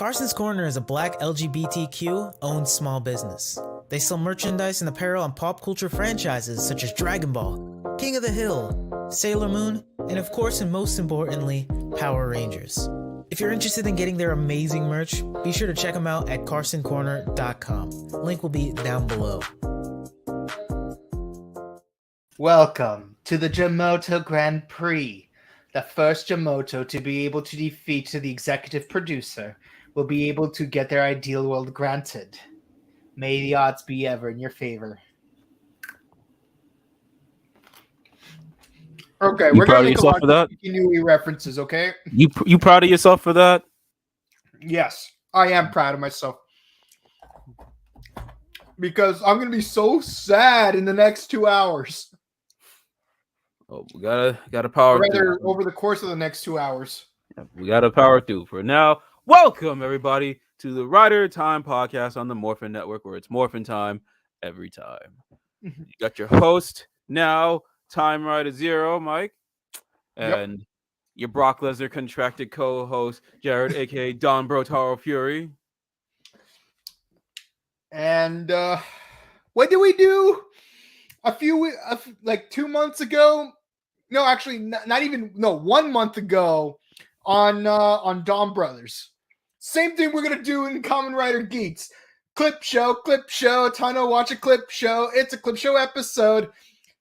Carson's Corner is a black LGBTQ-owned small business. They sell merchandise and apparel on pop culture franchises such as Dragon Ball, King of the Hill, Sailor Moon, and of course and most importantly, Power Rangers. If you're interested in getting their amazing merch, be sure to check them out at carsoncorner.com. Link will be down below. Welcome to the Jamoto Grand Prix. The first Jamoto to be able to defeat the executive producer will be able to get their ideal world granted. May the odds be ever in your favor. Okay, we're going to make a lot of continuity references, okay? You proud of yourself for that? Yes, I am proud of myself. Because I'm going to be so sad in the next 2 hours. Oh, we gotta power through. Over the course of the next 2 hours. Yeah, we gotta power through. For now, welcome everybody to the Rider Time podcast on the Morphin Network, where it's Morphin time every time. You got your host now, TimeRider Zero, Mike, and your Brock Lesnar contracted co-host, Jared, aka Don Brotaro Fury. And what did we do? Like 2 months ago? No, actually, not even. No, 1 month ago on Dawn Brothers. Same thing we're gonna do in Kamen Rider Geats. Clip show. Tano watch a clip show. It's a clip show episode.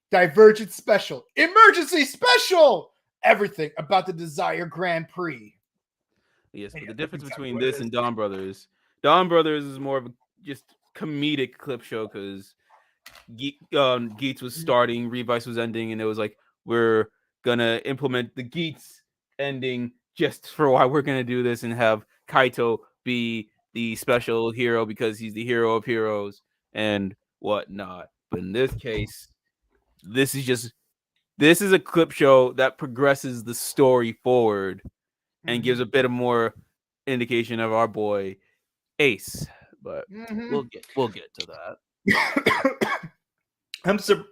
Divergence special. Emergency special. Everything about the Desire Grand Prix. Yes, but the difference between this and Dawn Brothers is more of a just comedic clip show because Geats was starting, Revice was ending, and it was like, we're gonna implement the Geats ending just for why we're gonna do this and have Kaito be the special hero because he's the hero of heroes and whatnot. But in this case, this is a clip show that progresses the story forward and gives a bit of more indication of our boy Ace. But we'll get to that. I'm so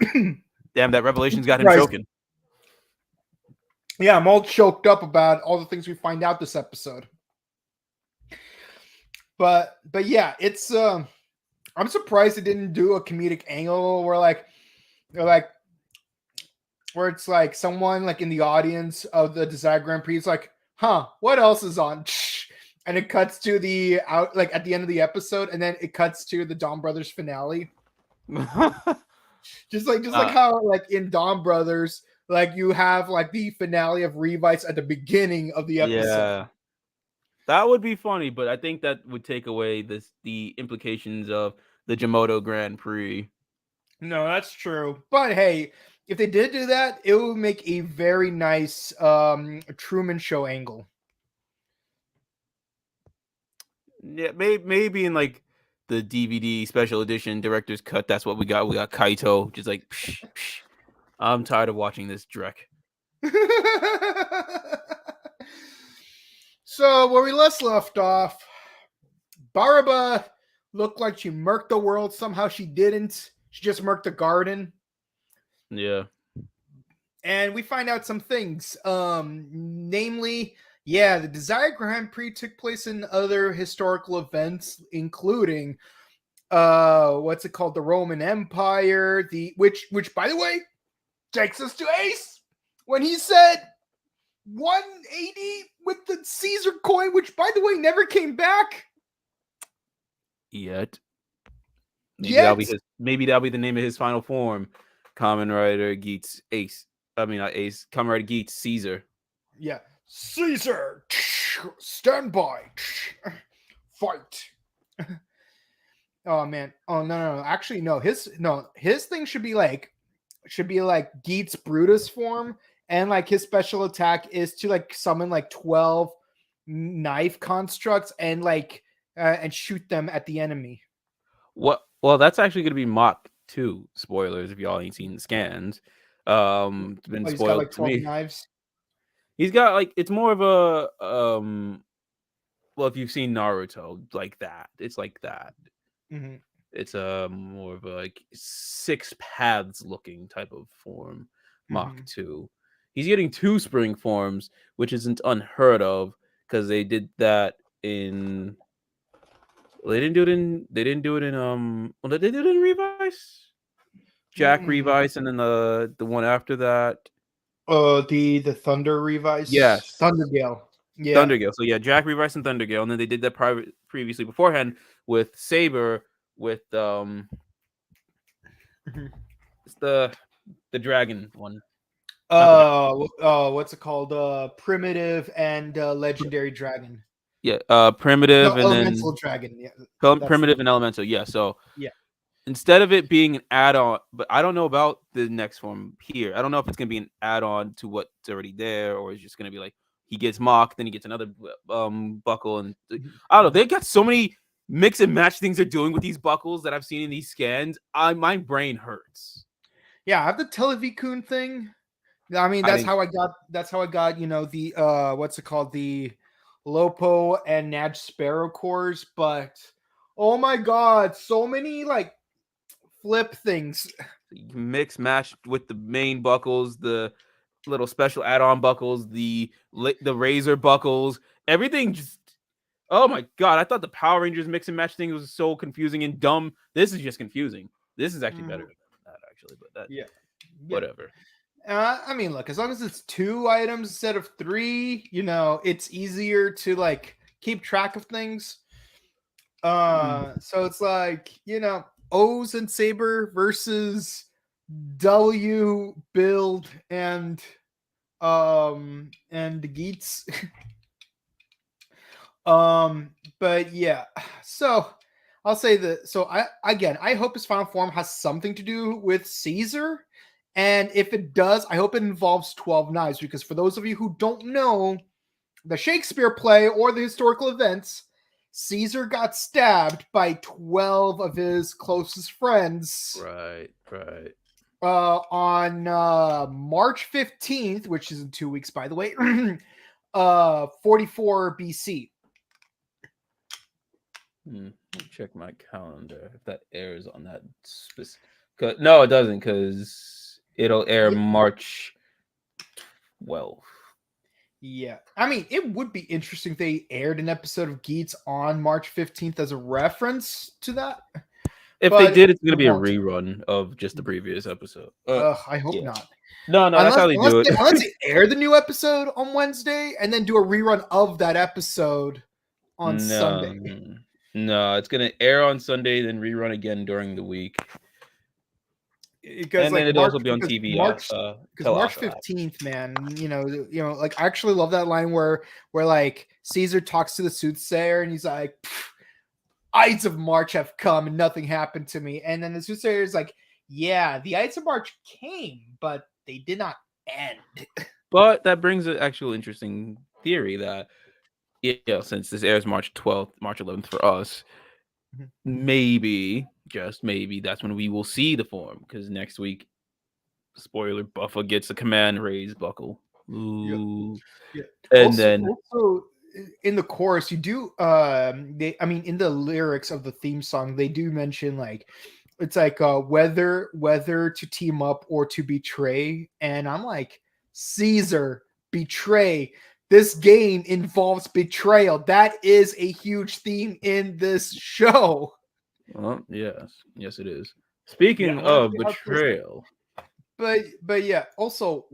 damn, that revelation's got him choking. Yeah, I'm all choked up about all the things we find out this episode. But yeah, it's I'm surprised they didn't do a comedic angle where where it's like someone like in the audience of the Desire Grand Prix is like, what else is on? And it cuts to the at the end of the episode, and then it cuts to the Dawn Brothers finale. just like how like in Dawn Brothers, like you have like the finale of Revice at the beginning of the episode. Yeah, that would be funny, but I think that would take away the implications of the Jamoto Grand Prix. No, that's true. But hey, if they did do that, it would make a very nice Truman Show angle. Yeah, maybe in like the DVD special edition director's cut, that's what we got. We got Kaito, just like, psh, psh. I'm tired of watching this Drek. So where we left off, Baraba looked like she murked the world. Somehow she didn't. She just murked the garden. Yeah. And we find out some things. Namely, the Desire Grand Prix took place in other historical events, including the Roman Empire, which by the way takes us to Ace when he said 180 with the Caesar coin, which by the way never came back yet. Maybe that'll be the name of his final form. Kamen Rider Geats Ace. Not Ace. Kamen Rider Geats Caesar. Yeah. Caesar, stand by, fight. Oh man. Oh no. Actually, no. His thing should be like Geats Brutus form, and like his special attack is to like summon like 12 knife constructs and like and shoot them at the enemy. What? Well, that's actually going to be Mach 2. Spoilers if y'all ain't seen the scans. It's been spoiled got, like, 12 to me. Knives. He's got like, it's more of a well, if you've seen Naruto, like that, it's like that. Mm-hmm. It's more of a like 6 paths looking type of form. Mach 2. He's getting 2 spring forms, which isn't unheard of because they did that in. Well, they didn't do it in. They didn't do it in. Well, did they do it in Revice? Jack Revice, and then the one after that. The Thunder Revice. Yes, Thundergale. Yeah. Thundergale. So yeah, Jack Revice and Thundergale, and then they did that previously beforehand with Saber with it's the dragon one. What's it called? Primitive and Legendary Dragon. Yeah, Primitive and Elemental then Dragon. Yeah, Primitive and Elemental. Yeah, so yeah. Instead of it being an add-on, but I don't know about the next form here. I don't know if it's gonna be an add-on to what's already there, or it's just gonna be like he gets mocked, then he gets another buckle, and I don't know. They got so many mix and match things they're doing with these buckles that I've seen in these scans. My brain hurts. Yeah, I have the Televikun thing. I mean, that's how I got. That's how I got. The what's it called? The Lopo and Naj Sparrow cores. But oh my god, so many like flip things. You can mix match with the main buckles, the little special add-on buckles, the razor buckles, everything. Just oh my god! I thought the Power Rangers mix and match thing was so confusing and dumb. This is just confusing. This is actually better than that, actually. But that, whatever. I mean, look, as long as it's 2 items instead of 3, it's easier to like keep track of things. So it's like, O's and Saber versus W build and Geats. But yeah, so I'll say that. So I hope his final form has something to do with Caesar. And if it does, I hope it involves 12 knives, because for those of you who don't know the Shakespeare play or the historical events, Caesar got stabbed by 12 of his closest friends. Right. On March 15th, which is in 2 weeks, by the way, 44 BC. Let me check my calendar if that airs on that specific. No, it doesn't, because it'll air March 12th. Yeah. I mean, it would be interesting if they aired an episode of Geats on March 15th as a reference to that. If they did, it's going to be a rerun of just the previous episode. I hope not. No, that's how they do it. Unless they air the new episode on Wednesday and then do a rerun of that episode on Sunday. No, it's going to air on Sunday, then rerun again during the week. Because and then it'll also be on TV. March 15th, man. Like I actually love that line where like Caesar talks to the soothsayer and he's like, "Ides of March have come and nothing happened to me." And then the soothsayer is like, "Yeah, the Ides of March came, but they did not end." But that brings an actual interesting theory that, since this airs March 12th, March 11th for us, maybe, just maybe, that's when we will see the form, because next week, spoiler, Buffa gets a command raise buckle. Ooh. Yeah. And also, then also in the chorus, you do in the lyrics of the theme song, they do mention like it's like whether to team up or to betray. And I'm like, Caesar, betray. This game involves betrayal. That is a huge theme in this show. Well, yes, it is. Speaking of betrayal, but yeah. Also,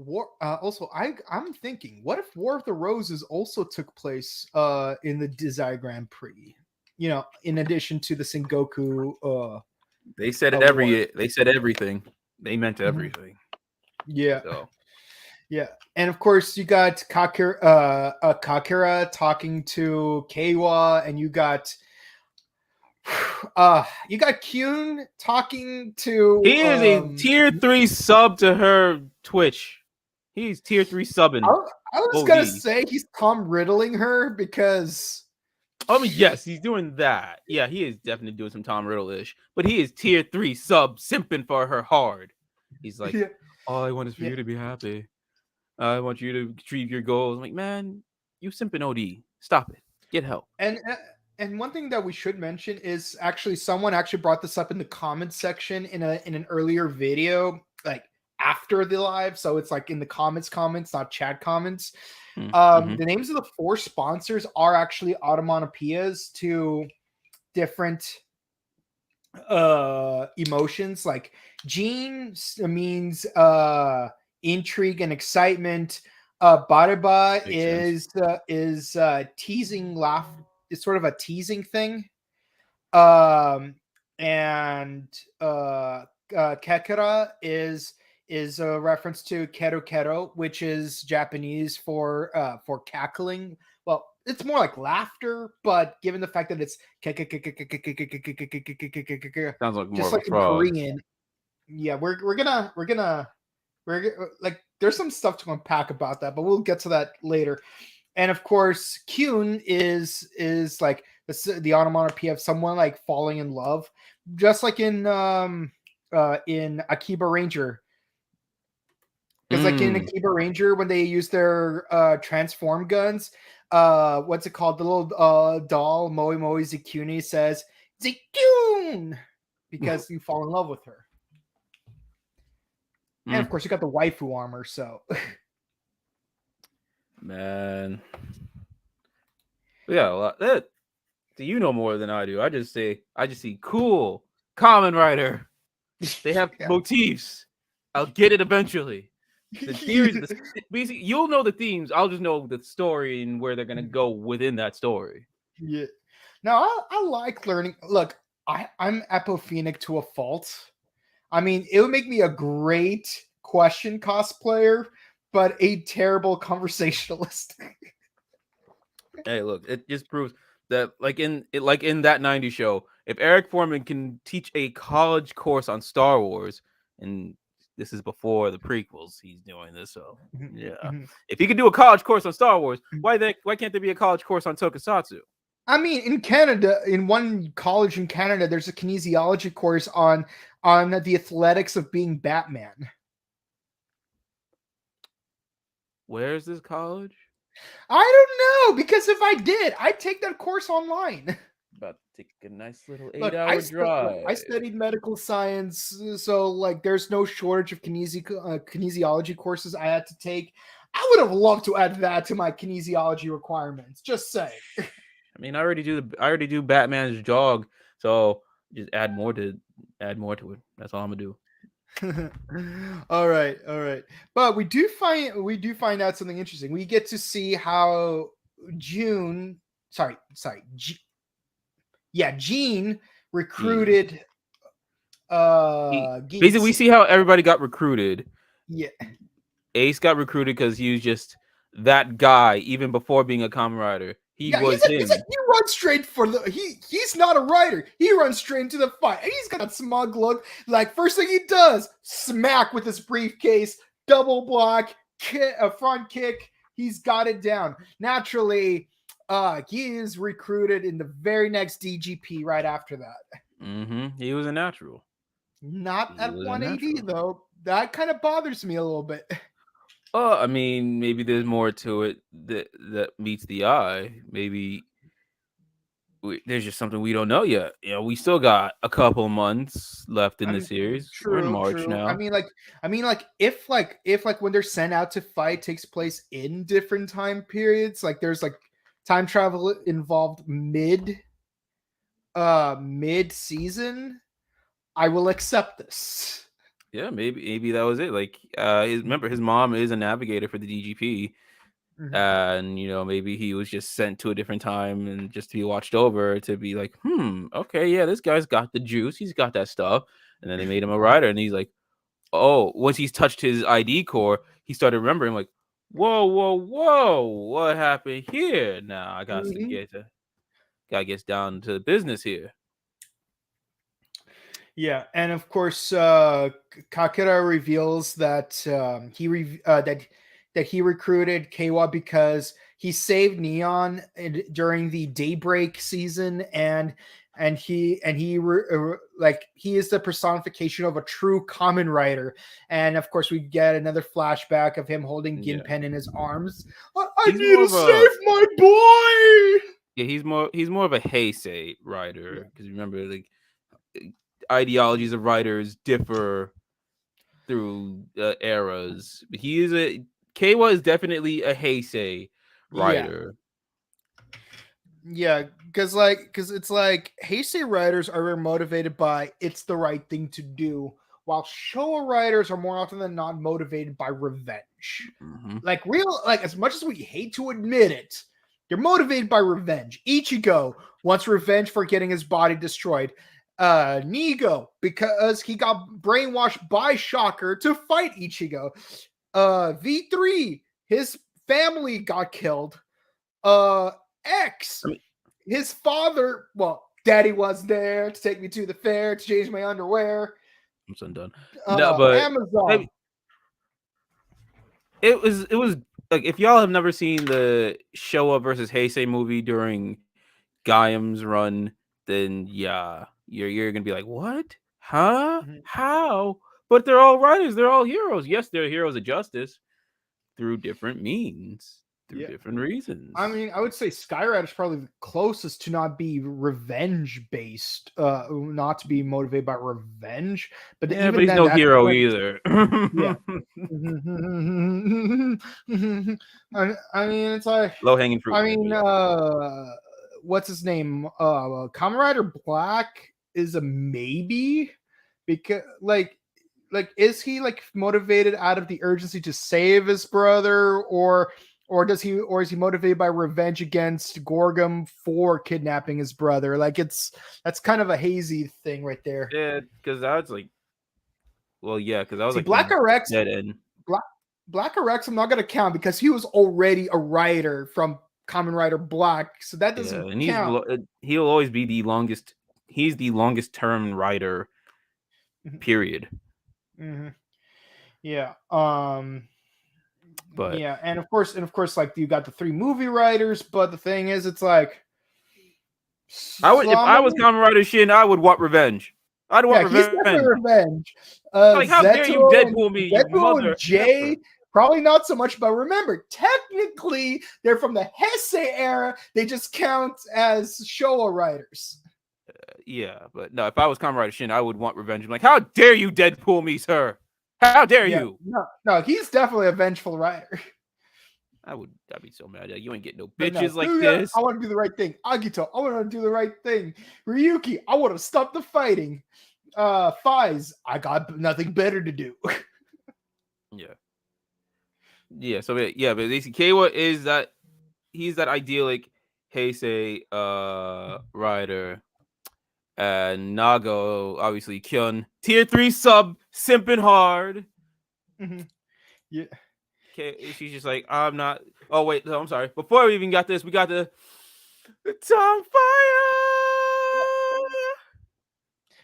I'm thinking, what if War of the Roses also took place in the DesiGra Prix? In addition to the Sengoku. They said They said everything. They meant everything. Yeah. So. Yeah, and of course you got Kakira talking to Keiwa, and you got Kyun talking to. He is a tier 3 sub to her Twitch. He's tier 3 subbing. I was gonna say he's Tom Riddling her because. I mean, yes, he's doing that. Yeah, he is definitely doing some Tom Riddle-ish, but he is tier 3 sub simping for her hard. He's like, all I want is for you to be happy. I want you to achieve your goals. I'm like, man, you simping OD. Stop it. Get help. And one thing that we should mention is actually someone actually brought this up in the comments section in an earlier video, like after the live. So it's like in the comments, not chat comments. Mm-hmm. The names of the 4 sponsors are actually onomatopoeias to different emotions. Like Gene means intrigue and excitement. Baraba Makes is teasing laugh. It's sort of a teasing thing. And Kekera is a reference to kero kero, which is Japanese for cackling. Well, it's more like laughter, but given the fact that it's Sounds like more just of a like in frog. Korean, yeah, we're like there's some stuff to unpack about that, but we'll get to that later. And of course, Kyun is like the onomatopoeia of someone like falling in love, just like in Akiba Ranger. Because like in Akiba Ranger, when they use their transform guns, what's it called? The little doll Moe Moe Zikuni says Zikun because you fall in love with her. And of course, you got the waifu armor. So, Man, yeah, that. Do you know more than I do? I just see cool Kamen Rider. They have yeah. motifs. I'll get it eventually. The theories, basically, you'll know the themes. I'll just know the story and where they're gonna go within that story. Yeah. Now I like learning. Look, I'm apophenic to a fault. I mean, it would make me a great question cosplayer, but a terrible conversationalist. Hey, look, it just proves that, like in that '90s show, if Eric Foreman can teach a college course on Star Wars, and this is before the prequels, he's doing this, so yeah. If he could do a college course on Star Wars, why can't there be a college course on Tokusatsu? I mean, in Canada, in one college in Canada, there's a kinesiology course on the athletics of being Batman. Where is this college? I don't know, because if I did, I'd take that course online. About to take a nice little Look, 8-hour drive. I studied medical science, so like there's no shortage of kinesiology courses I had to take. I would have loved to add that to my kinesiology requirements. Just saying. I mean, I already do Batman's jog, so just add more to it. That's all I'm gonna do. all right. But we do find out something interesting. We get to see how Gene recruited Geats. Basically, we see how everybody got recruited. Yeah. Ace got recruited because he was just that guy, even before being a Kamen Rider. He was him. He runs straight for he's not a writer. He runs straight into the fight. And he's got that smug look. Like, first thing he does, smack with his briefcase, double block, a front kick. He's got it down. Naturally, he is recruited in the very next DGP right after that. He was a natural. Not at 180 though. That kind of bothers me a little bit. I mean, maybe there's more to it that meets the eye. Maybe there's just something we don't know yet. You know, we still got a couple months left in the series. We're in March now. I mean, if when they're sent out to fight takes place in different time periods, like there's like time travel involved mid season, I will accept this. Yeah, maybe that was it. Like, remember his mom is a navigator for the DGP, and you know, maybe he was just sent to a different time and just to be watched over to be like, okay, yeah, this guy's got the juice, he's got that stuff, and then they made him a rider, and he's like, oh, once he's touched his ID core, he started remembering, like, whoa, what happened here? Now I got to get down to business here. Yeah, and of course, Kakera reveals that he recruited Keiwa because he saved Neon during the Daybreak season, and he is the personification of a true Kamen Rider. And of course, we get another flashback of him holding Ginpen in his arms. I need to save my boy. Yeah, he's more of a Heisei rider, because remember, like, ideologies of writers differ through eras. But he is Keiwa is definitely a Heisei writer. Yeah, because it's like Heisei writers are very motivated by it's the right thing to do, while Showa writers are more often than not motivated by revenge. Mm-hmm. Like as much as we hate to admit it, they're motivated by revenge. Ichigo wants revenge for getting his body destroyed. Nigo, because he got brainwashed by Shocker to fight Ichigo. V3, his family got killed. X, his father, daddy was there to take me to the fair to change my underwear. I'm so done. No, but Amazon. It was like, if y'all have never seen the Showa versus Heisei movie during Gaiam's run, then yeah, you're gonna be like, what? Huh? Mm-hmm. How? But they're all writers, they're all heroes. Yes, they're heroes of justice through different means. Through different reasons. I mean, I would say Skyrider is probably the closest to not be revenge based, not to be motivated by revenge. But yeah, but he's no hero either. Yeah. I mean, it's like low hanging fruit. I mean, what's his name? Kamen Rider Black is a maybe, because like is he like motivated out of the urgency to save his brother, or is he motivated by revenge against Gorgum for kidnapping his brother? Like that's kind of a hazy thing right there. Yeah, because I was like, because I was like Black RX dead end. Black RX I'm not gonna count because he was already a writer from Kamen Rider Black, so that doesn't count. He'll always be the longest. He's the longest term writer. Period. Mm-hmm. Yeah. But yeah, and of course, like you got the 3 movie writers, but the thing is, it's like if I was Kamen Rider Shin, I would want revenge. I'd want revenge. He's definitely revenge. Like, how dare you Deadpool me, you mother? And Jay, probably not so much, but remember, technically, they're from the Heisei era. They just count as Showa writers. Yeah, but no, if I was Kamen Rider Shin, I would want revenge. I'm like, how dare you Deadpool me, sir? How dare you? No, he's definitely a vengeful writer. I'd be so mad. You ain't getting no bitches like Yuya, this. I want to do the right thing. Agito, I want to do the right thing. Ryuki, I want to stop the fighting. Fies, I got nothing better to do. Yeah. So but basically, Keiwa is that he's that idyllic Heisei rider. And Nago, obviously, Kyun, tier 3 sub, simping hard. Mm-hmm. Yeah. Okay, she's just like, I'm not. Oh wait, no, I'm sorry. Before we even got this, we got the tongue fire.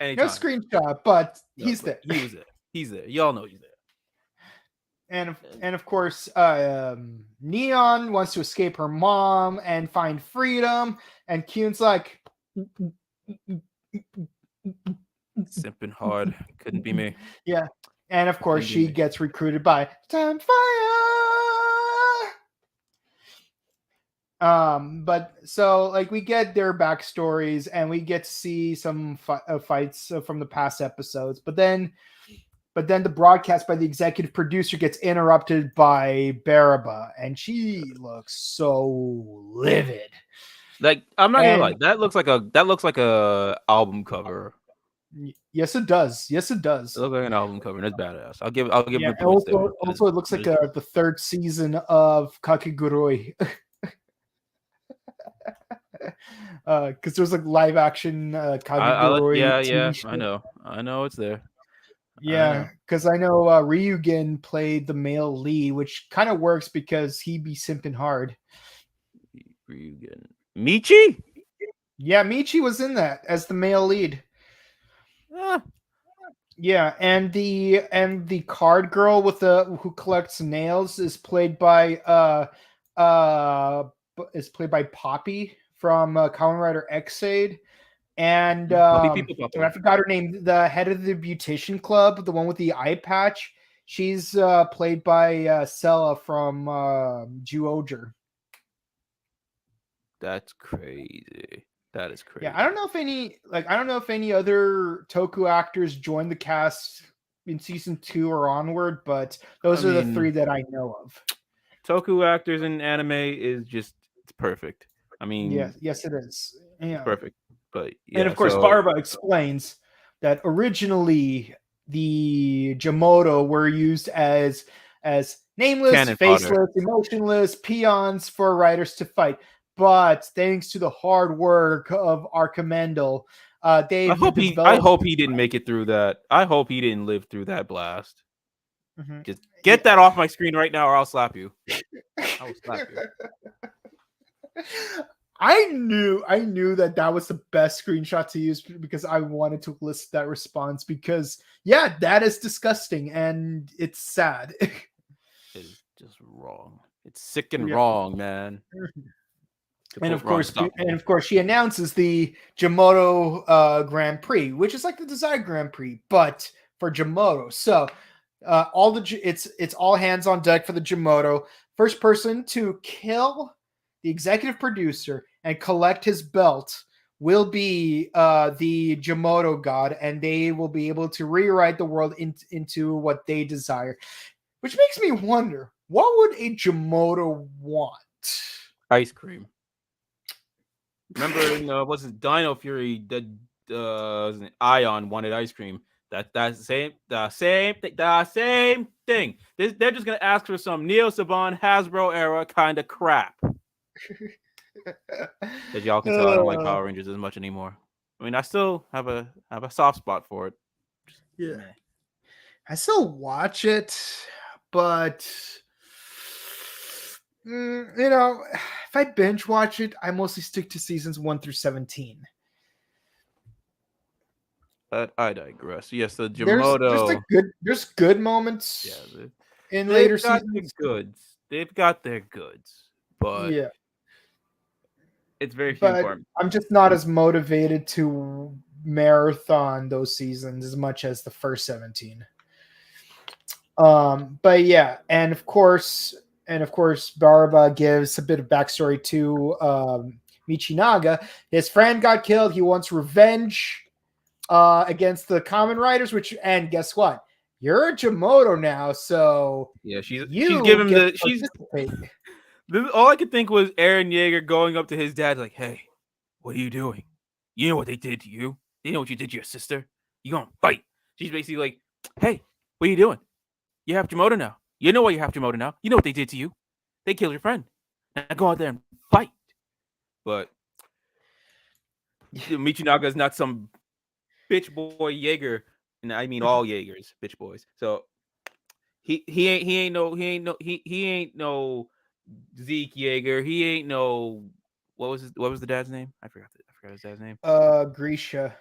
Anytime. No screenshot, but he's there. He was there. He's there. Y'all know he's there. And of course, Neon wants to escape her mom and find freedom, and Kyun's like, simping hard. Couldn't be me. Yeah. And of course, she gets recruited by Time Fire. But so like we get their backstories and we get to see some fights from the past episodes. But then the broadcast by the executive producer gets interrupted by Baraba, and she looks so livid. Like, I'm not gonna lie, that looks like a album cover. Yes, it does. Yes, it does. It looks like an album cover, and it's badass. I'll give yeah, it points there. Also, it looks like the 3rd season of Kakegurui. Because there's like live action Kakegurui. Yeah, I know it's there. Yeah, because I know Ryugen played the male lead, which kind of works because he be simping hard. Ryugen. Michi? Yeah, Michi was in that as the male lead. Yeah, and the card girl with who collects nails is played by Poppy from Kamen Rider X-Aid. And I forgot her name. The head of the Beautician Club, the one with the eye patch, she's played by Sella from Juoger. That's crazy. That is crazy. Yeah, I don't know if any other Toku actors joined the cast in season 2 or onward, but those are the 3 that I know of. Toku actors in anime is just it's perfect. I mean, yes, it is. Yeah. perfect. But yeah, And of course, so Barba explains that originally the Jamoto were used as nameless, cannon fodder. faceless, emotionless peons for riders to fight. But thanks to the hard work of Archimandel, they've I developed. hope he didn't make it through that. I hope he didn't live through that blast. Mhm. Just get that off my screen right now, or I'll slap you. I will slap you. I knew that was the best screenshot to use because I wanted to list that response because yeah, that is disgusting and it's sad. It is just wrong. It's sick and Yeah. wrong, man. And of course, she announces the Jamoto Grand Prix, which is like the Desire Grand Prix, but for Jamoto. So it's all hands on deck for the Jamoto. First person to kill the executive producer and collect his belt will be the Jamoto god, and they will be able to rewrite the world into what they desire. Which makes me wonder, what would a Jamoto want? Ice cream. Remember in was it Dino Fury that Ion wanted ice cream? That's the same thing. They're just gonna ask for some Neo Saban Hasbro era kind of crap. As y'all can tell, I don't like Power Rangers as much anymore. I mean, I still have a soft spot for it. Yeah, I still watch it, but if I binge watch it, I mostly stick to seasons 1 through 17. But I digress. Yes, the Jamoto. There's good moments. Yeah, in later seasons. They've got their goods, but yeah, it's very few far. I'm just not as motivated to marathon those seasons as much as the first 17. But yeah, and of course, Barba gives a bit of backstory to Michinaga. His friend got killed. He wants revenge against the Kamen Riders. And guess what? You're a Jamoto now, so yeah, she's giving him all I could think was Eren Yeager going up to his dad like, "Hey, what are you doing? You know what they did to you? You know what you did to your sister? You gonna fight?" She's basically like, "Hey, what are you doing? You have Jamoto now. You know why you have Jamoto now. You know what they did to you. They killed your friend. Now go out there and fight." But Michinaga is not some bitch boy Jaeger, and I mean all Jaegers, bitch boys. So he ain't no Zeke Yeager. He ain't no what was the dad's name? I forgot his dad's name. Grisha.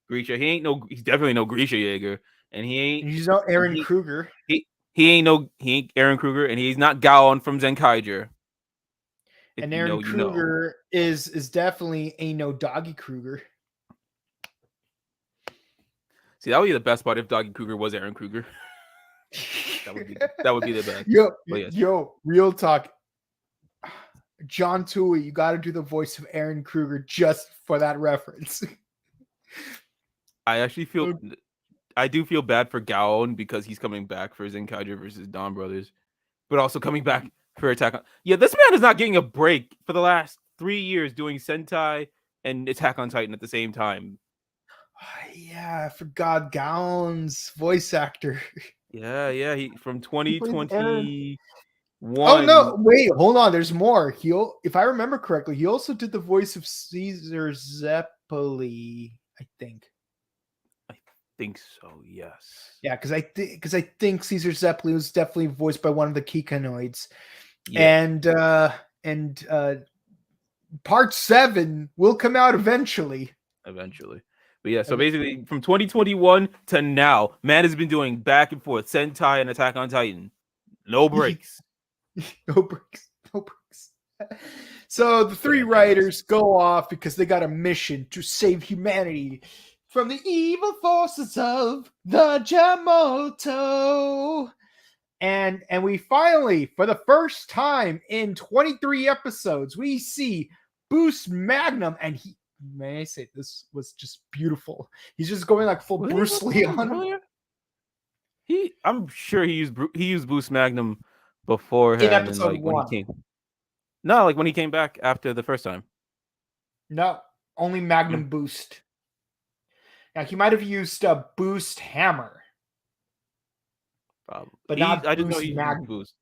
He's definitely no Grisha Yeager. And he's not Aaron Kruger. He ain't Aaron Kruger, and he's not Gaon from Zenkaiger. And Aaron Kruger is definitely a no Doggy Kruger. See, that would be the best part if Doggy Kruger was Aaron Kruger. that would be the best. Yo, real talk. John Tui, you got to do the voice of Aaron Kruger just for that reference. I do feel bad for Gaon because he's coming back for Zenkaiger versus Dawn Brothers, but also coming back for Attack on. Yeah, this man is not getting a break for the last 3 years doing Sentai and Attack on Titan at the same time. Yeah, I forgot Gaon's voice actor. Yeah, he from 2021. Oh no, wait, hold on. There's more. If I remember correctly, he also did the voice of Caesar Zeppeli, I think. I think so, yes. Yeah, because I think Caesar Zeppeli was definitely voiced by one of the Kikanoids. Yeah. And part 7 will come out eventually. But yeah, so basically from 2021 to now, man has been doing back and forth Sentai and Attack on Titan. No breaks. No breaks. So the 3 writers go off because they got a mission to save humanity from the evil forces of the Jamoto. And we finally, for the first time in 23 episodes, we see Boost Magnum, and may I say, this was just beautiful. He's just going like full Bruce Lee on him. I'm sure he used Boost Magnum beforehand, in and episode like when he 1. came. No, like when he came back after the first time. No, only Magnum Boost. Now he might have used a Boost Hammer, Probably. but not I just know Boost he's used Magnum. Boost.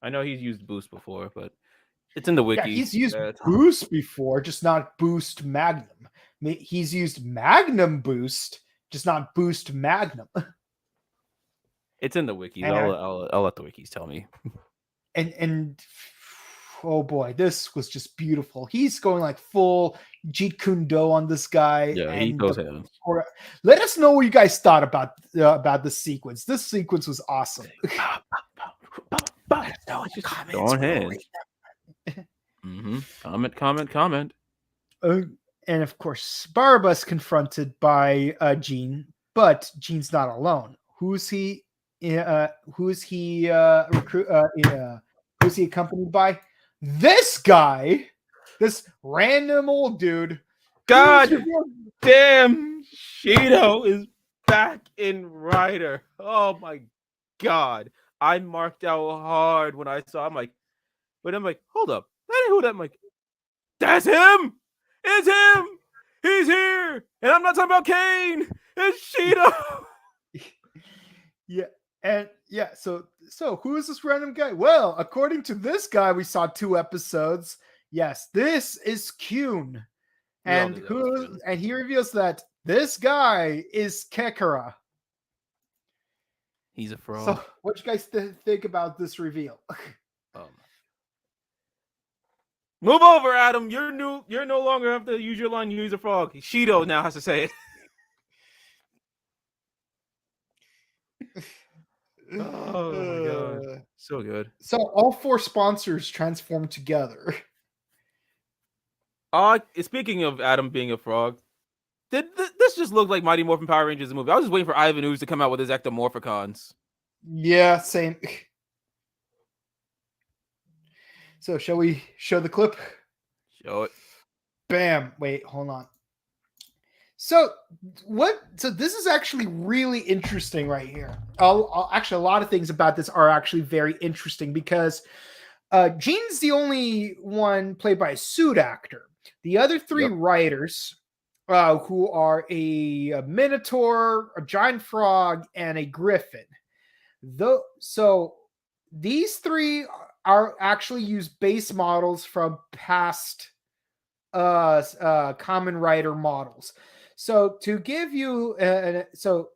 I know he's used Boost before, but it's in the Yeah, wiki. he's used Boost before, just not Boost Magnum. He's used Magnum Boost, just not Boost Magnum. It's in the wikis. And I'll let the wikis tell me. and oh boy, this was just beautiful. He's going like full Jeet Kune Do on this guy. Yeah, he and goes ahead. let us know what you guys thought about this sequence. This sequence was awesome. Go on ahead. Comment. And of course, Barba's confronted by Gene, but Gene's not alone. Who's he accompanied by? This guy, this random old dude. God damn, Shido is back in Rider. Oh my god. I marked out hard when I saw him. But I'm like, hold up. That ain't who that. I'm like, that's him. It's him. He's here. And I'm not talking about Kane. It's Shido. So who is this random guy? Well, according to this guy, we saw 2 episodes. Yes, this is Kyun. And he reveals that this guy is Kekara. He's a fraud. So what you guys think about this reveal? Move over, Adam. You're no longer have to use your line. Use a frog. Shido now has to say it. Oh my god, so good. So all 4 sponsors transform together. Speaking of Adam being a frog, this just looked like Mighty Morphin Power Rangers the movie. I was just waiting for Ivan Ooze to come out with his Ectomorphicons. Yeah, same. So shall we show the clip? Show it. Bam. Wait, hold on. So this is actually really interesting right here. Actually, a lot of things about this are actually very interesting because Gene's the only one played by a suit actor. The other 3 writers, who are a Minotaur, a giant frog, and a griffin. So these 3 are actually used base models from past Kamen Rider models. So to give you so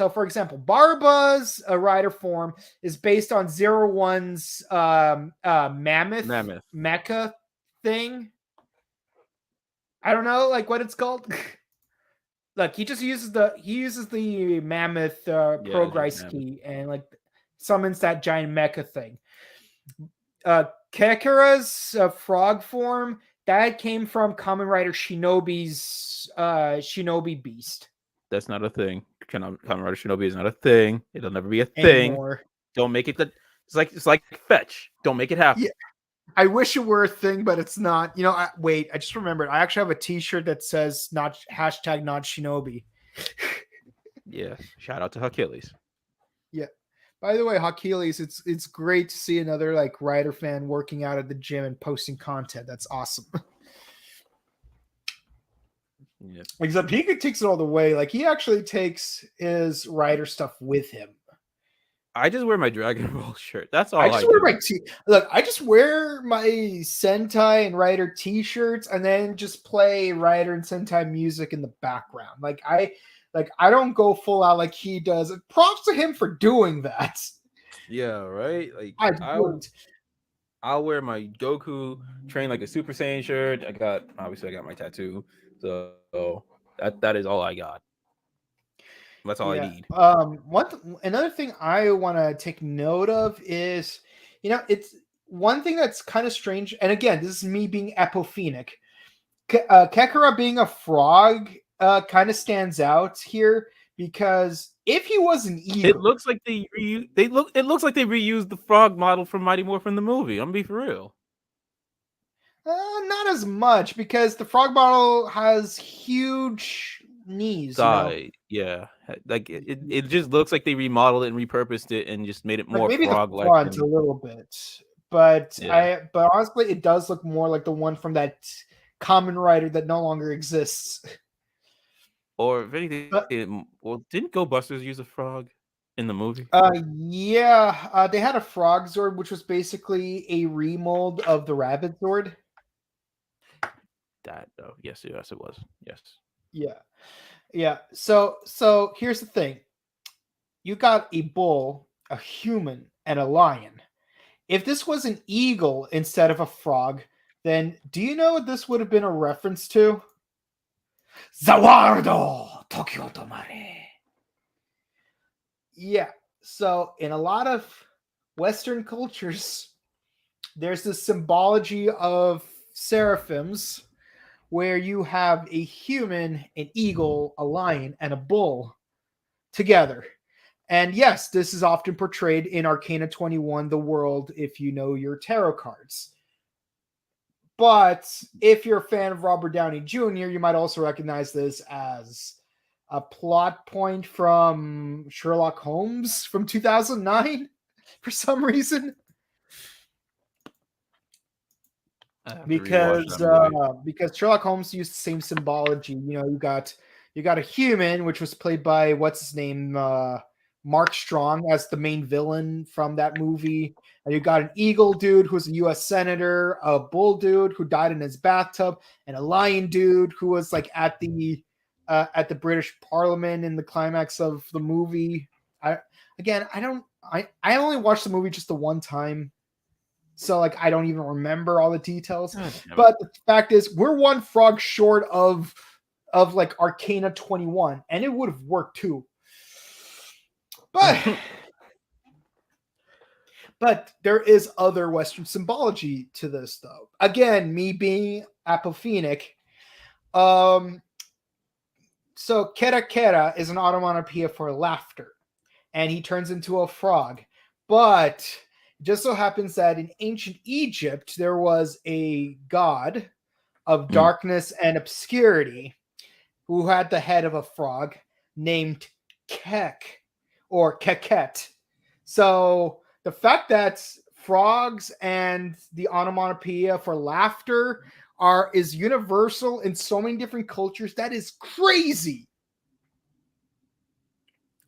for example, Barba's rider form is based on 01's mammoth mecha thing. I don't know like what it's called. Look, he uses the mammoth progress key and like summons that giant mecha thing. Kekara's frog form that came from Kamen Rider Shinobi's Shinobi Beast. That's not a thing. Kamen Rider Shinobi is not a thing. It'll never be a thing. Anymore. Don't make it that. It's like fetch. Don't make it happen. Yeah. I wish it were a thing, but it's not. You know, I just remembered. I actually have a T-shirt that says not Shinobi. Yeah. Shout out to Achilles. Yeah. By the way, Achilles, it's great to see another like Rider fan working out at the gym and posting content. That's awesome. Yeah. Except he takes it all the way. Like he actually takes his Rider stuff with him. I just wear my Dragon Ball shirt. That's all. I just wear my Sentai and Rider T-shirts, and then just play Rider and Sentai music in the background. I don't go full out like he does. Props to him for doing that. Yeah, right. Like I'll wear my Goku train like a Super Saiyan shirt. I got my tattoo, so that is all I got. That's all I need. Another thing I want to take note of is, it's one thing that's kind of strange. And again, this is me being epophenic. Kekara being a frog kind of stands out here because if he was an eagle, it looks like they reused the frog model from Mighty Morphin the movie. I'm gonna be for real. Not as much because the frog model has huge knees. Thigh. Yeah, like it just looks like they remodeled it and repurposed it and just made it Like more maybe the frog-like. front a little bit, but Yeah. but honestly, it does look more like the one from that Kamen Rider that no longer exists. Or if anything, But well, didn't Go Busters use a frog in the movie? yeah, they had a Frog Zord, which was basically a remold of the Rabbit Zord. That yes, it was. Yes. Yeah, yeah. So here's the thing: you got a bull, a human, and a lion. If this was an eagle instead of a frog, then do you know what this would have been a reference to? Zawardo Tokyo Tomare. Yeah. So in a lot of Western cultures, there's this symbology of seraphims where you have a human, an eagle, a lion, and a bull together. And yes, this is often portrayed in Arcana 21, the world, if you know your tarot cards. But if you're a fan of Robert Downey Jr., you might also recognize this as a plot point from Sherlock Holmes from 2009 for some reason. I have to rewatch that movie. Because Sherlock Holmes used the same symbology. You know, you got a human, which was played by what's his name, Mark Strong, as the main villain from that movie. And you got an eagle dude who's a U.S. senator, a bull dude who died in his bathtub, and a lion dude who was like at the British Parliament in the climax of the movie. I only watched the movie just the one time. So like I don't even remember all the details. But the fact is we're one frog short of like Arcana 21, and it would have worked too. But there is other Western symbology to this though. Again, me being apophenic. So kera kera is an onomatopoeia for laughter, and he turns into a frog. But it just so happens that in ancient Egypt, there was a god of darkness and obscurity who had the head of a frog named Kek or Keket. So the fact that frogs and the onomatopoeia for laughter is universal in so many different cultures, that is crazy.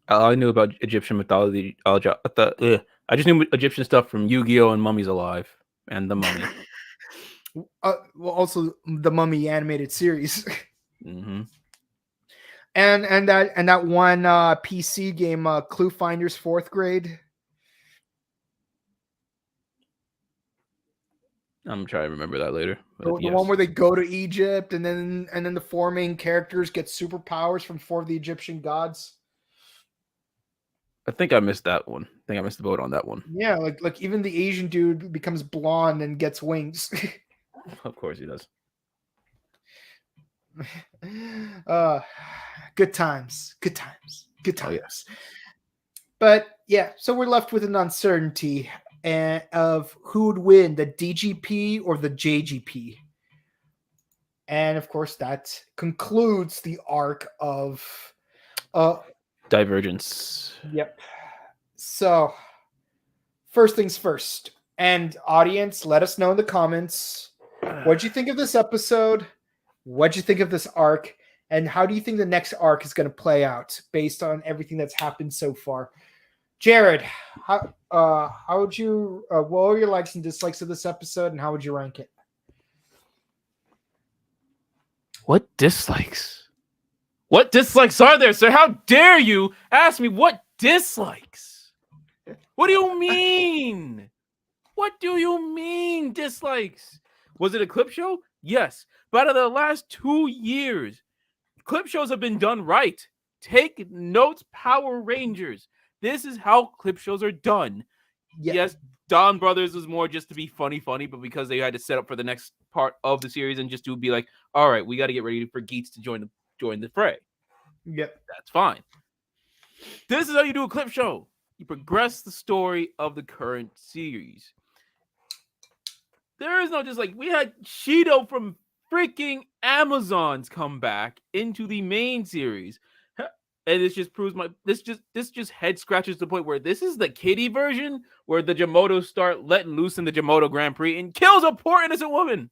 All I knew about Egyptian mythology, I just knew Egyptian stuff from Yu-Gi-Oh! And Mummies Alive and The Mummy. Well, also the Mummy animated series. Mm-hmm. And that one PC game, Clue Finders 4th Grade. I'm trying to remember that later. The one where they go to Egypt and then the 4 main characters get superpowers from 4 of the Egyptian gods. I think I missed that one. I think I missed the boat on that one. Yeah, like even the Asian dude becomes blonde and gets wings. Of course he does. Good times. Oh, yes. But yeah, so we're left with an uncertainty of who would win, the DGP or the JGP. And of course, that concludes the arc of Divergence. Yep. So, first things first. And audience, let us know in the comments. What'd you think of this episode? What'd you think of this arc? And how do you think the next arc is going to play out based on everything that's happened so far? Jared, how would you? What were your likes and dislikes of this episode, and how would you rank it? What dislikes? What dislikes are there, sir? How dare you ask me what dislikes? What do you mean? What do you mean dislikes? Was it a clip show? Yes. But out of the last 2 years, clip shows have been done right. Take notes, Power Rangers. This is how clip shows are done. Yeah. Yes, Don Brothers was more just to be funny, but because they had to set up for the next part of the series and just to be like, all right, we got to get ready for Geats to join the fray. Yep. That's fine. This is how you do a clip show. You progress the story of the current series. There is no just like, we had Shido from freaking Amazons come back into the main series. And this just proves this just head scratches the point where this is the kiddie version where the Jamotos start letting loose in the Jamoto Grand Prix and kills a poor innocent woman.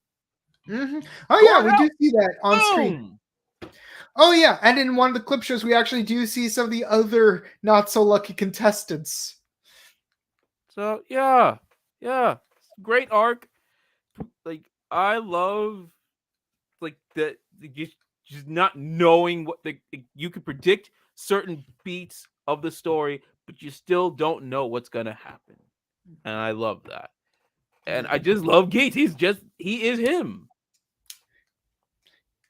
Mm-hmm. Oh yeah, we do see that on screen. Boom! Oh yeah, and in one of the clip shows, we actually do see some of the other not so lucky contestants. So yeah, great arc. Like I love like that just not knowing what you could predict certain beats of the story, but you still don't know what's gonna happen, and I love that. And I just love Geats. He is him.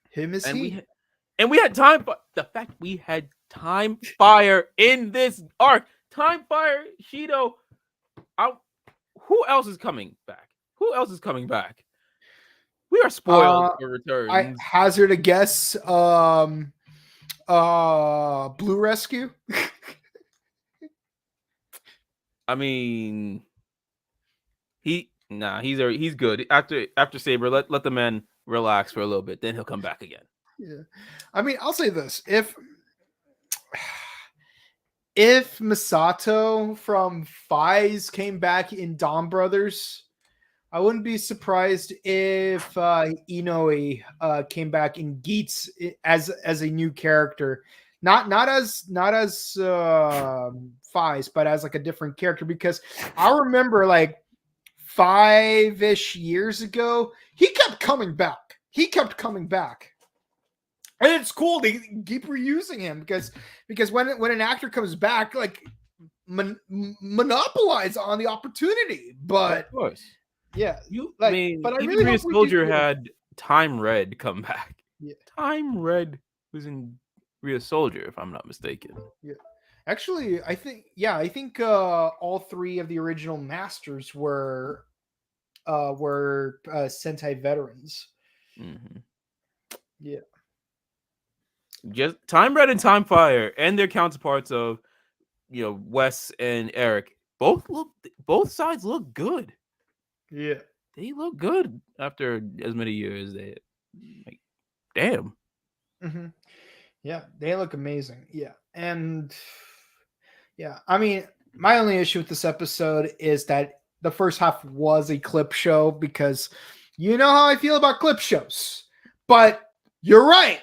Him is and he. We had time. The fact we had Time Fire in this arc. Time Fire, Shido. Who else is coming back? We are spoiled for returns. I hazard a guess. Blue Rescue. I mean, he's good. After Saber, let the man relax for a little bit, then he'll come back again. Yeah, I mean, I'll say this: if Misato from Fies came back in Dawn Brothers, I wouldn't be surprised if Inoue came back in Geats as a new character, not as Fies, but as like a different character. Because I remember like 5-ish years ago, he kept coming back. And it's cool they keep reusing him because when an actor comes back, like monopolize on the opportunity. But of course, yeah, but I even really Rhea Soldier had Time Red come back. Yeah, Time Red was in Rhea Soldier, if I'm not mistaken. Yeah, actually, I think all three of the original Masters were Sentai veterans. Mm-hmm. Yeah. Just Time Red and Time Fire and their counterparts of Wes and Eric both sides look good. Yeah, they look good after as many years. They like damn. Mm-hmm. Yeah, they look amazing. Yeah, and yeah, I mean, my only issue with this episode is that the first half was a clip show because you know how I feel about clip shows. But you're right.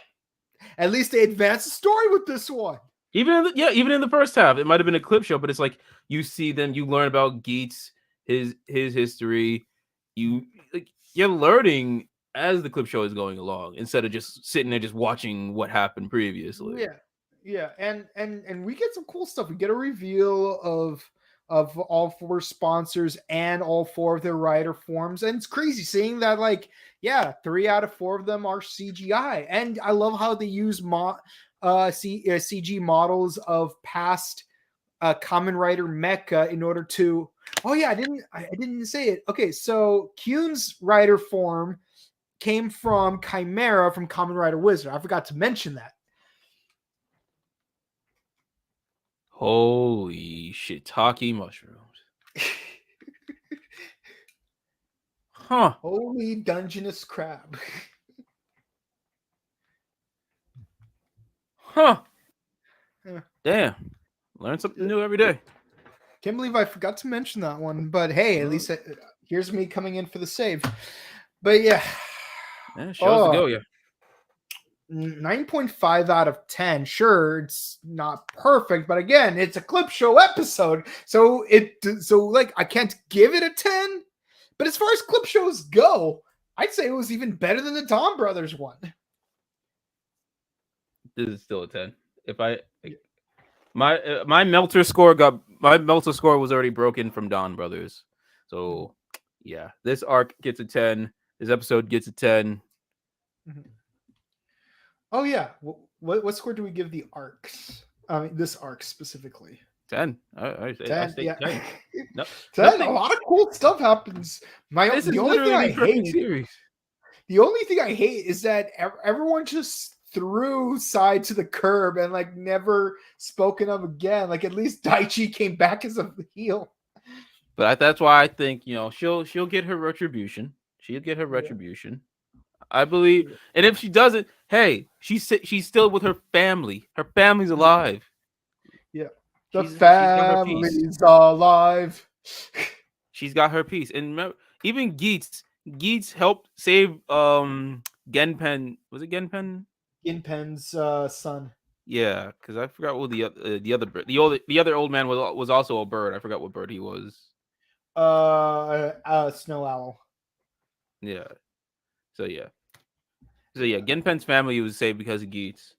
At least they advanced the story with this one. Even in the first half, it might have been a clip show, but it's like you see them, you learn about Geats, his history. You're learning as the clip show is going along instead of just sitting there just watching what happened previously. Yeah, and we get some cool stuff. We get a reveal of all 4 sponsors and all 4 of their rider forms, and it's crazy seeing that 3 out of 4 of them are CGI, and I love how they use CG models of past Kamen Rider mecha in order to. Oh yeah, I didn't say it. Okay, so Kyun's rider form came from Chimera from Kamen Rider Wizard. I forgot to mention that. Holy shiitake mushrooms. Huh. Holy Dungeness crab. Huh. Damn. Learn something new every day. Can't believe I forgot to mention that one. But hey, at least here's me coming in for the save. But yeah. Shows to go, yeah. 9.5 out of 10. Sure, it's not perfect, but again, it's a clip show episode, so I can't give it a 10. But as far as clip shows go, I'd say it was even better than the Dawn Brothers one. This is still a 10. My Melter score was already broken from Dawn Brothers, so yeah, this arc gets a 10. This episode gets a 10. Mm-hmm. Oh yeah, what score do we give the arcs? I mean, this arc specifically. 10. I 10. Yeah. 10. No, 10. A lot of cool stuff happens. The only thing I hate is that everyone just threw Sai to the curb and never spoken of again. At least Daichi came back as a heel. But that's why I think she'll get her retribution. She'll get her retribution. I believe, and if she doesn't, Hey, she's still with her family. Her family's alive. Yeah. The She's got her piece. family's alive. She's got her piece. And remember, even Geats helped save Genpen. Was it Genpen? Ginpen's son. Yeah, because I forgot what the other bird. The other old man was also a bird. I forgot what bird he was. Snow owl. Yeah. So yeah. Genpen's family was saved because of Geats.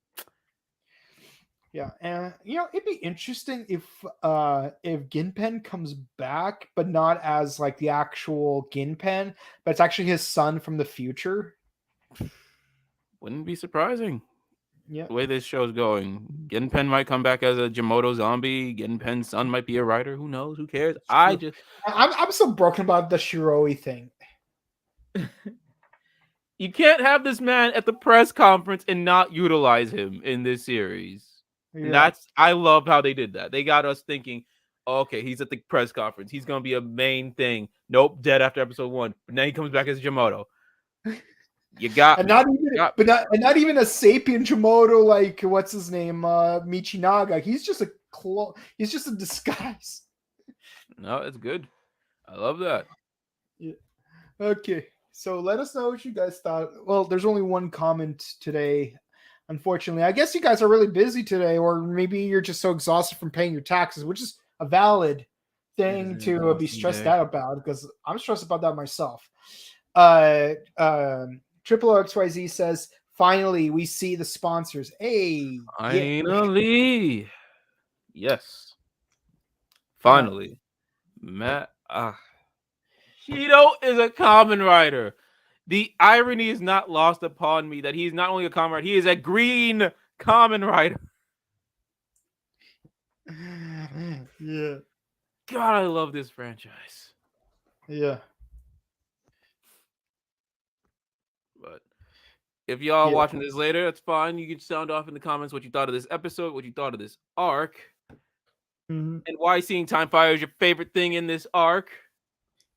Yeah, and it'd be interesting if Ginpen comes back, but not as like the actual Ginpen, but it's actually his son from the future. Wouldn't be surprising. Yeah, The way this show's going, Genpen might come back as a Jimoto zombie. Genpen's son might be a writer. Who knows? Who cares? I'm so broken about the Shiroi thing. You can't have this man at the press conference and not utilize him in this series. Yeah. And I love how they did that. They got us thinking, okay, he's at the press conference. He's gonna be a main thing. Nope, dead after episode 1. But now he comes back as Jimoto. You got and me. not even a sapient Jimoto like what's his name, Michinaga. He's just a disguise. No, it's good. I love that. Yeah. Okay. So let us know what you guys thought. Well, there's only one comment today. Unfortunately, I guess you guys are really busy today, or maybe you're just so exhausted from paying your taxes, which is a valid thing to be stressed out about, because I'm stressed about that myself. Triple XYZ says, finally, we see the sponsors. Hey, finally. Yes. Finally. Matt. Shido is a Kamen Rider. The irony is not lost upon me that he's not only a Kamen Rider, he is a green Kamen Rider. Yeah. God, I love this franchise. Yeah. But if y'all watching this later, that's fine. You can sound off in the comments what you thought of this episode, what you thought of this arc, and why seeing Time Fire is your favorite thing in this arc.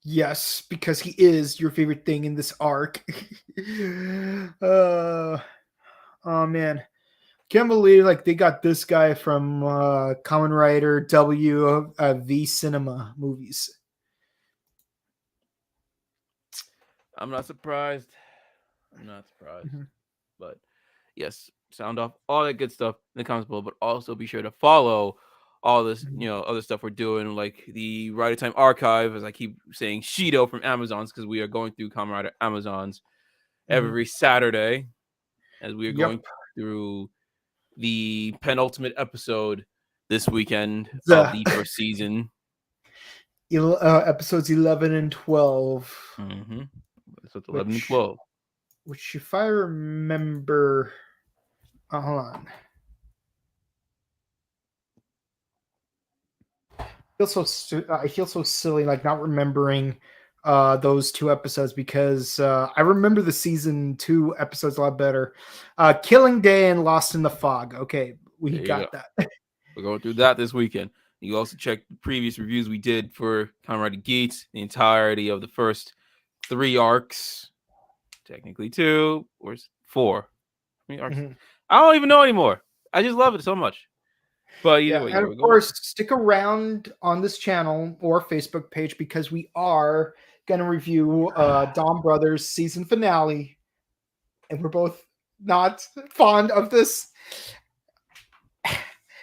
Yes, because he is your favorite thing in this arc. Oh man, can't believe like they got this guy from Kamen Rider V Cinema movies. I'm not surprised. But yes, sound off all that good stuff in the comments below, but also be sure to follow all this, other stuff we're doing, like the Rider Time Archive, as I keep saying, Shido from Amazon's, because we are going through Kamen Rider Amazon's every Saturday, as we are going through the penultimate episode this weekend of the first season. Episodes 11 and 12. Episodes 11 and 12. Which, if I remember, hold on. I feel so silly, like not remembering those 2 episodes, because I remember the season 2 episodes a lot better. Killing Day and Lost in the Fog. Okay, we got that. We're going through that this weekend. You also check the previous reviews we did for Kamen Rider Geats, the entirety of the first 3 arcs. Technically 2 or 4. I don't even know anymore. I just love it so much. But either way, and of course, stick around on this channel or Facebook page, because we are going to review Dawn Brothers season finale, and we're both not fond of this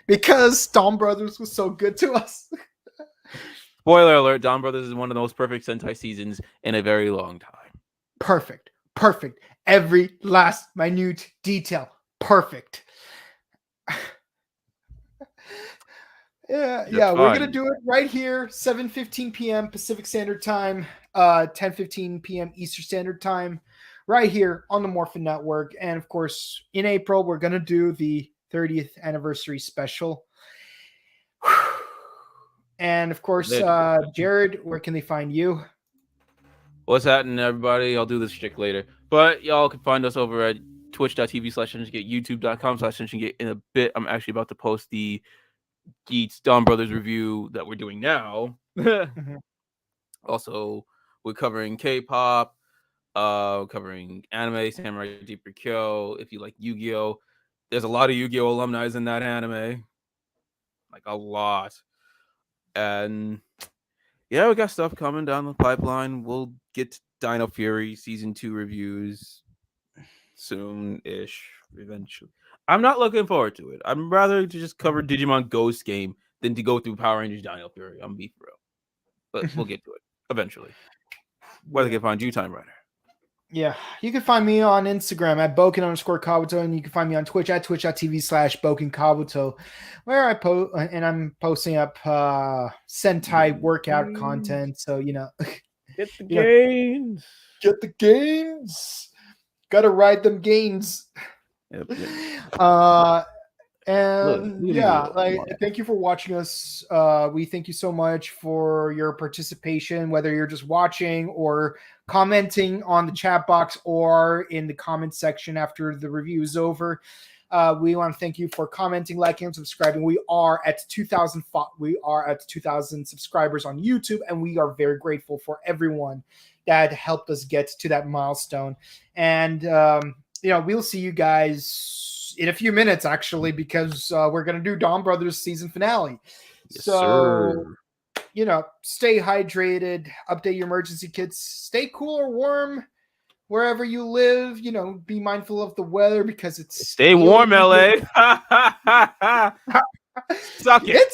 because Dawn Brothers was so good to us. Spoiler alert, Dawn Brothers is one of the most perfect Sentai seasons in a very long time. Perfect. Every last minute detail. Perfect. Yeah, we're gonna do it right here, 7:15 p.m. Pacific Standard Time, 10:15 p.m. Eastern Standard Time, right here on the Morphin Network. And of course, in April, we're gonna do the 30th anniversary special. And of course, Jared, where can they find you? What's happening, everybody? I'll do this shtick later. But y'all can find us over at twitch.tv/SensionGate, youtube.com/SensionGate. In a bit, I'm actually about to post the Geats Dawn Brothers review that we're doing now. Also, we're covering K-pop, covering anime, Samurai Deeper Kyo. If you like Yu-Gi-Oh, there's a lot of Yu-Gi-Oh alumni in that anime, like a lot. And yeah, we got stuff coming down the pipeline. We'll get to Dino Fury season 2 reviews soon-ish, eventually. I'm not looking forward to it. I'm rather to just cover Digimon Ghost Game than to go through Power Rangers Dino Fury. I'm beef real, but we'll get to it eventually. Where they can find you, TimeRider. Yeah, you can find me on Instagram at Boken_Kabuto, and you can find me on Twitch at twitch.tv/BokenKabuto, where I post, and I'm posting up Sentai workout content. So, Get the gains. Get the gains. Gotta ride them gains. Yep. And thank you for watching us. We thank you so much for your participation, whether you're just watching or commenting on the chat box or in the comment section after the review is over. We want to thank you for commenting, liking, and subscribing. We are at 2,000 subscribers on YouTube, and we are very grateful for everyone that helped us get to that milestone. And we'll see you guys in a few minutes, actually, because we're going to do Dawn Brothers season finale. Yes, so, sir. Stay hydrated, update your emergency kits, stay cool or warm wherever you live. Be mindful of the weather because it's stay warm, LA. Suck it.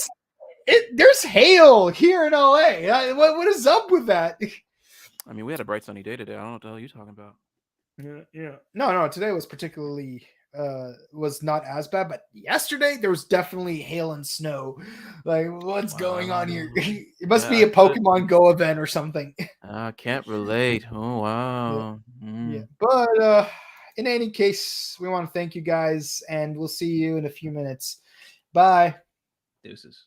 There's hail here in LA. What is up with that? I mean, we had a bright sunny day today. I don't know what the hell you're talking about. Yeah. No. Today was particularly was not as bad, but yesterday there was definitely hail and snow. Like, what's going on here? It must be a Pokemon Go event or something. I can't relate. Oh wow. Yeah. But in any case, we want to thank you guys, and we'll see you in a few minutes. Bye. Deuces.